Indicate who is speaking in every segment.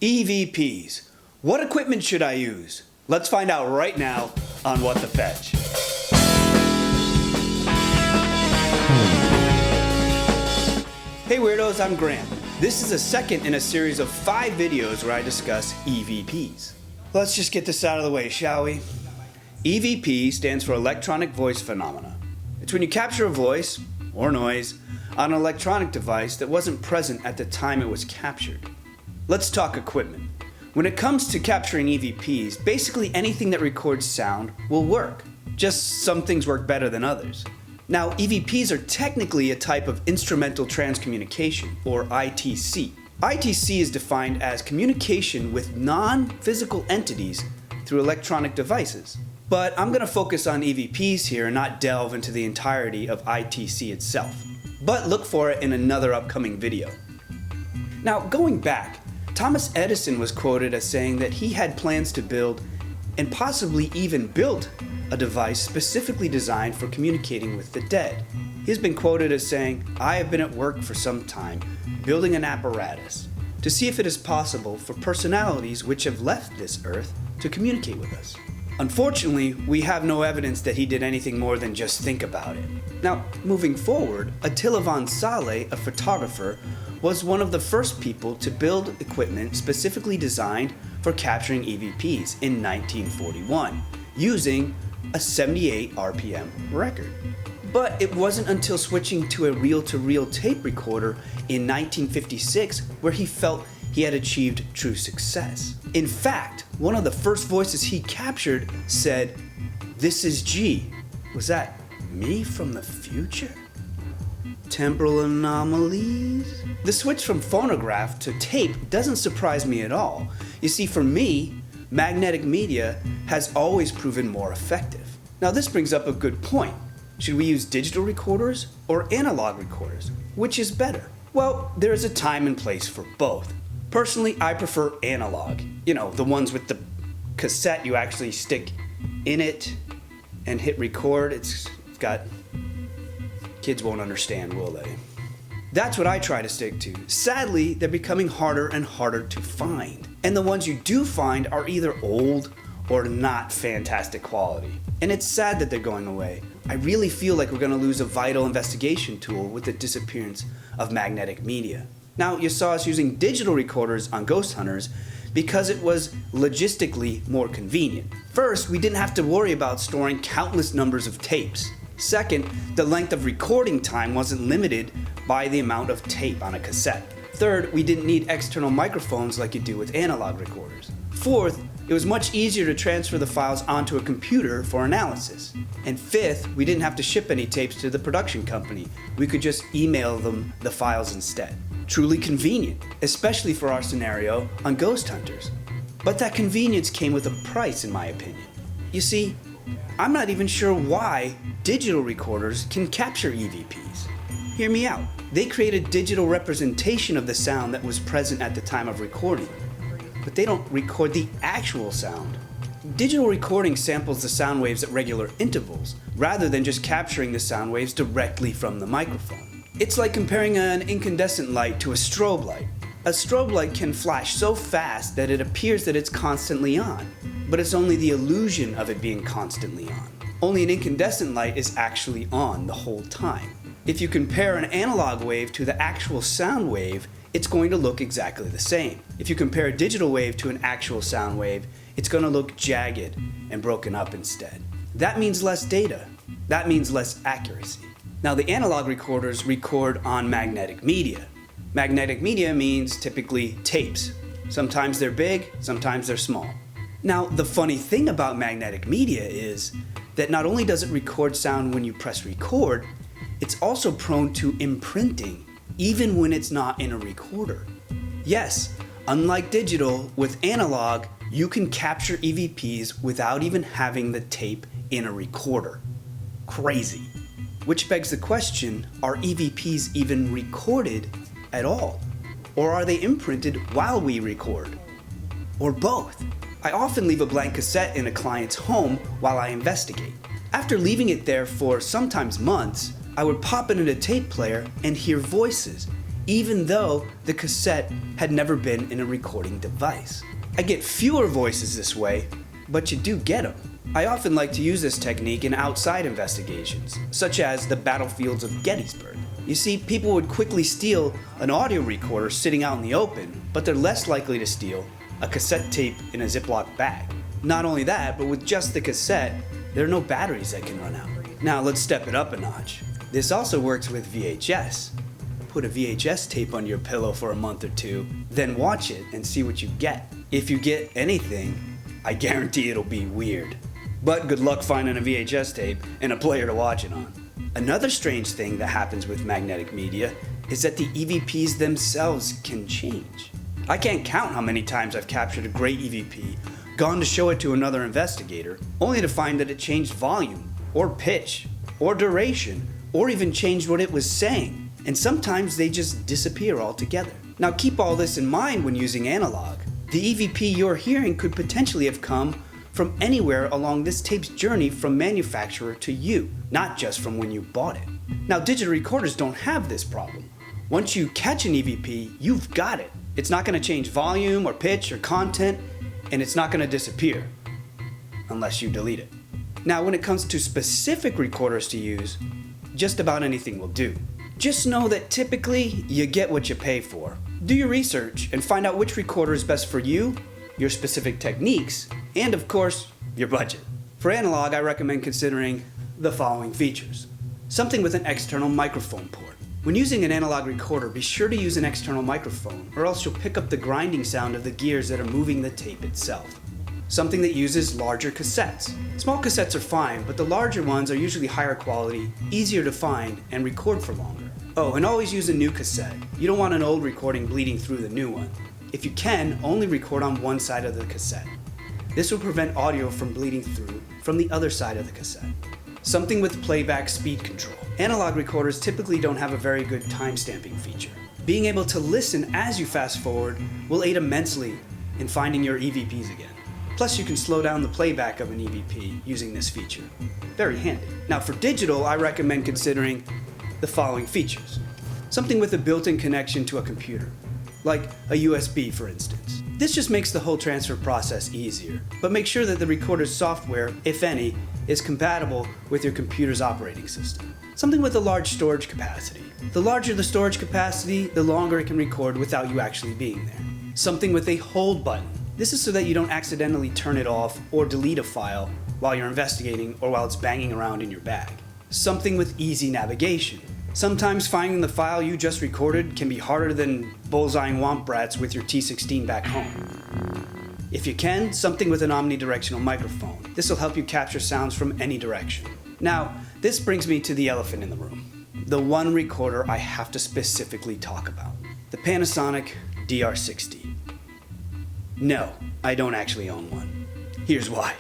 Speaker 1: EVPs. What equipment should I use? Let's find out right now on What the Fetch. Hey Weirdos, I'm Graham. This is the second in a series of 5 videos where I discuss EVPs. Let's just get this out of the way, shall we? EVP stands for Electronic Voice Phenomena. It's when you capture a voice, or noise, on an electronic device that wasn't present at the time it was captured. Let's talk equipment. When it comes to capturing EVPs, basically anything that records sound will work. Just some things work better than others. Now, EVPs are technically a type of instrumental transcommunication, or ITC. ITC is defined as communication with non-physical entities through electronic devices. But I'm going to focus on EVPs here and not delve into the entirety of ITC itself. But look for it in another upcoming video. Now, going back, Thomas Edison was quoted as saying that he had plans to build, and possibly even built, a device specifically designed for communicating with the dead. He's been quoted as saying, "I have been at work for some time, building an apparatus, to see if it is possible for personalities which have left this earth to communicate with us." Unfortunately, we have no evidence that he did anything more than just think about it. Now, moving forward, Attila von Saleh, a photographer, was one of the first people to build equipment specifically designed for capturing EVPs in 1941, using a 78 RPM record. But it wasn't until switching to a reel-to-reel tape recorder in 1956 where he felt he had achieved true success. In fact, one of the first voices he captured said, "This is G." Was that me from the future? Temporal anomalies? The switch from phonograph to tape doesn't surprise me at all. You see, for me, magnetic media has always proven more effective. Now this brings up a good point. Should we use digital recorders or analog recorders? Which is better? Well, there is a time and place for both. Personally, I prefer analog. You know, the ones with the cassette you actually stick in it and hit record. It's got... Kids won't understand, will they? That's what I try to stick to. Sadly, they're becoming harder and harder to find. And the ones you do find are either old or not fantastic quality. And it's sad that they're going away. I really feel like we're going to lose a vital investigation tool with the disappearance of magnetic media. Now, you saw us using digital recorders on ghost hunters because it was logistically more convenient. First, we didn't have to worry about storing countless numbers of tapes. Second, the length of recording time wasn't limited by the amount of tape on a cassette. Third, we didn't need external microphones like you do with analog recorders. Fourth, it was much easier to transfer the files onto a computer for analysis. And fifth, we didn't have to ship any tapes to the production company. We could just email them the files instead. Truly convenient, especially for our scenario on ghost hunters. But that convenience came with a price, in my opinion. You see, I'm not even sure why digital recorders can capture EVPs. Hear me out. They create a digital representation of the sound that was present at the time of recording, but they don't record the actual sound. Digital recording samples the sound waves at regular intervals, rather than just capturing the sound waves directly from the microphone. It's like comparing an incandescent light to a strobe light. A strobe light can flash so fast that it appears that it's constantly on, but it's only the illusion of it being constantly on. Only an incandescent light is actually on the whole time. If you compare an analog wave to the actual sound wave, it's going to look exactly the same. If you compare a digital wave to an actual sound wave, it's going to look jagged and broken up instead. That means less data. That means less accuracy. Now, the analog recorders record on magnetic media. Magnetic media means typically tapes. Sometimes they're big, sometimes they're small. Now, the funny thing about magnetic media is that not only does it record sound when you press record, it's also prone to imprinting, even when it's not in a recorder. Yes, unlike digital, with analog, you can capture EVPs without even having the tape in a recorder. Crazy. Which begs the question, are EVPs even recorded at all? Or are they imprinted while we record? Or both? I often leave a blank cassette in a client's home while I investigate. After leaving it there for sometimes months, I would pop it in a tape player and hear voices, even though the cassette had never been in a recording device. I get fewer voices this way, but you do get them. I often like to use this technique in outside investigations, such as the battlefields of Gettysburg. You see, people would quickly steal an audio recorder sitting out in the open, but they're less likely to steal a cassette tape in a Ziploc bag. Not only that, but with just the cassette, there are no batteries that can run out. Now let's step it up a notch. This also works with VHS. Put a VHS tape under your pillow for a month or two, then watch it and see what you get. If you get anything, I guarantee it'll be weird. But good luck finding a VHS tape and a player to watch it on. Another strange thing that happens with magnetic media is that the EVPs themselves can change. I can't count how many times I've captured a great EVP, gone to show it to another investigator, only to find that it changed volume, or pitch, or duration, or even changed what it was saying. And sometimes they just disappear altogether. Now keep all this in mind when using analog. The EVP you're hearing could potentially have come from anywhere along this tape's journey from manufacturer to you, not just from when you bought it. Now digital recorders don't have this problem. Once you catch an EVP, you've got it. It's not going to change volume or pitch or content, and it's not going to disappear unless you delete it. Now when it comes to specific recorders to use, just about anything will do. Just know that typically you get what you pay for. Do your research and find out which recorder is best for you, your specific techniques, and of course, your budget. For analog, I recommend considering the following features. Something with an external microphone port. When using an analog recorder, be sure to use an external microphone, or else you'll pick up the grinding sound of the gears that are moving the tape itself. Something that uses larger cassettes. Small cassettes are fine, but the larger ones are usually higher quality, easier to find, and record for longer. Oh, and always use a new cassette. You don't want an old recording bleeding through the new one. If you can, only record on one side of the cassette. This will prevent audio from bleeding through from the other side of the cassette. Something with playback speed control. Analog recorders typically don't have a very good time-stamping feature. Being able to listen as you fast forward will aid immensely in finding your EVPs again. Plus you can slow down the playback of an EVP using this feature. Very handy. Now for digital, I recommend considering the following features. Something with a built-in connection to a computer, like a USB for instance. This just makes the whole transfer process easier, but make sure that the recorder's software, if any, is compatible with your computer's operating system. Something with a large storage capacity. The larger the storage capacity, the longer it can record without you actually being there. Something with a hold button. This is so that you don't accidentally turn it off or delete a file while you're investigating or while it's banging around in your bag. Something with easy navigation. Sometimes finding the file you just recorded can be harder than bullseyeing womp rats with your T16 back home. If you can, something with an omnidirectional microphone. This will help you capture sounds from any direction. Now, this brings me to the elephant in the room. The one recorder I have to specifically talk about. The Panasonic DR60. No, I don't actually own one. Here's why.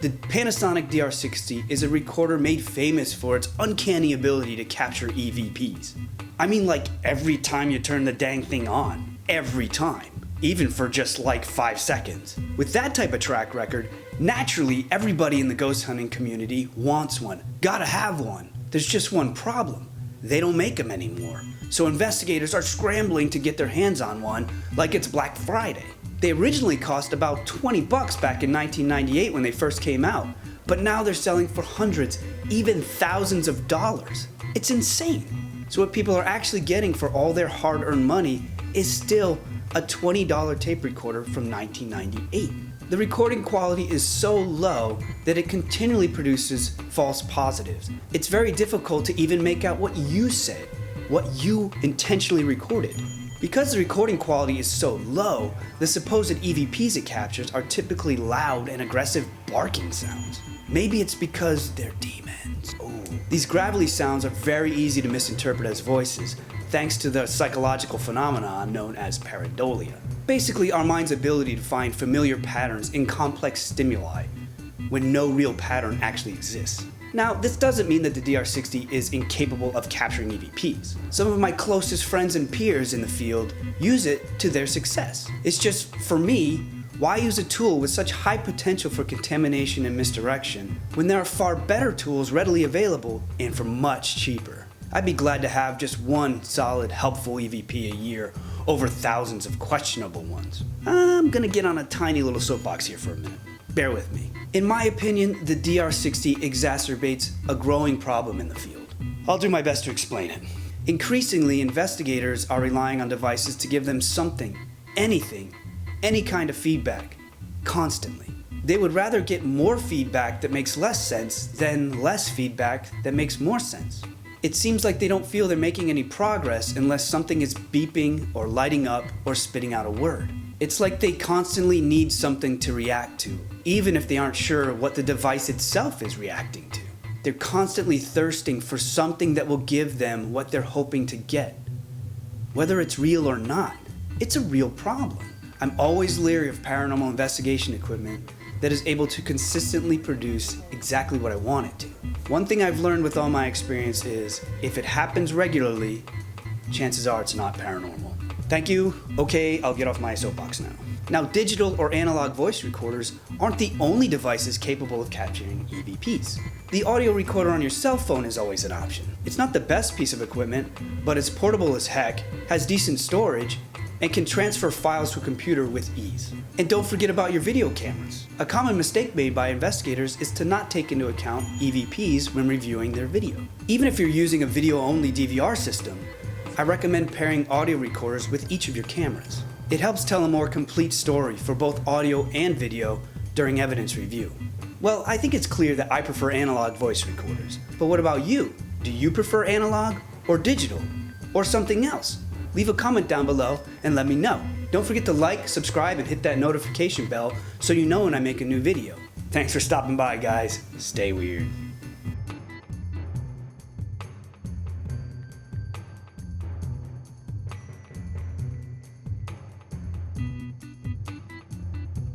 Speaker 1: The Panasonic DR60 is a recorder made famous for its uncanny ability to capture EVPs. I mean like every time you turn the dang thing on. Every time. Even for just like 5 seconds. With that type of track record, naturally everybody in the ghost hunting community wants one. Gotta have one. There's just one problem. They don't make them anymore. So investigators are scrambling to get their hands on one like it's Black Friday. They originally cost about $20 back in 1998 when they first came out, but now they're selling for hundreds, even thousands of dollars. It's insane. So what people are actually getting for all their hard-earned money is still a $20 tape recorder from 1998. The recording quality is so low that it continually produces false positives. It's very difficult to even make out what you said, what you intentionally recorded. Because the recording quality is so low, the supposed EVPs it captures are typically loud and aggressive barking sounds. Maybe it's because they're demons. Ooh. These gravelly sounds are very easy to misinterpret as voices, thanks to the psychological phenomenon known as pareidolia. Basically, our mind's ability to find familiar patterns in complex stimuli when no real pattern actually exists. Now, this doesn't mean that the DR60 is incapable of capturing EVPs. Some of my closest friends and peers in the field use it to their success. It's just, for me, why use a tool with such high potential for contamination and misdirection when there are far better tools readily available and for much cheaper? I'd be glad to have just one solid, helpful EVP a year over thousands of questionable ones. I'm gonna get on a tiny little soapbox here for a minute. Bear with me. In my opinion, the DR60 exacerbates a growing problem in the field. I'll do my best to explain it. Increasingly, investigators are relying on devices to give them something, anything, any kind of feedback, constantly. They would rather get more feedback that makes less sense than less feedback that makes more sense. It seems like they don't feel they're making any progress unless something is beeping or lighting up or spitting out a word. It's like they constantly need something to react to, even if they aren't sure what the device itself is reacting to. They're constantly thirsting for something that will give them what they're hoping to get. Whether it's real or not, it's a real problem. I'm always leery of paranormal investigation equipment that is able to consistently produce exactly what I want it to. One thing I've learned with all my experience is, if it happens regularly, chances are it's not paranormal. Thank you. Okay, I'll get off my soapbox now. Now, digital or analog voice recorders aren't the only devices capable of capturing EVPs. The audio recorder on your cell phone is always an option. It's not the best piece of equipment, but it's portable as heck, has decent storage, and can transfer files to a computer with ease. And don't forget about your video cameras. A common mistake made by investigators is to not take into account EVPs when reviewing their video. Even if you're using a video-only DVR system, I recommend pairing audio recorders with each of your cameras. It helps tell a more complete story for both audio and video during evidence review. Well, I think it's clear that I prefer analog voice recorders. But what about you? Do you prefer analog or digital or something else? Leave a comment down below and let me know. Don't forget to like, subscribe, and hit that notification bell so you know when I make a new video. Thanks for stopping by, guys. Stay weird.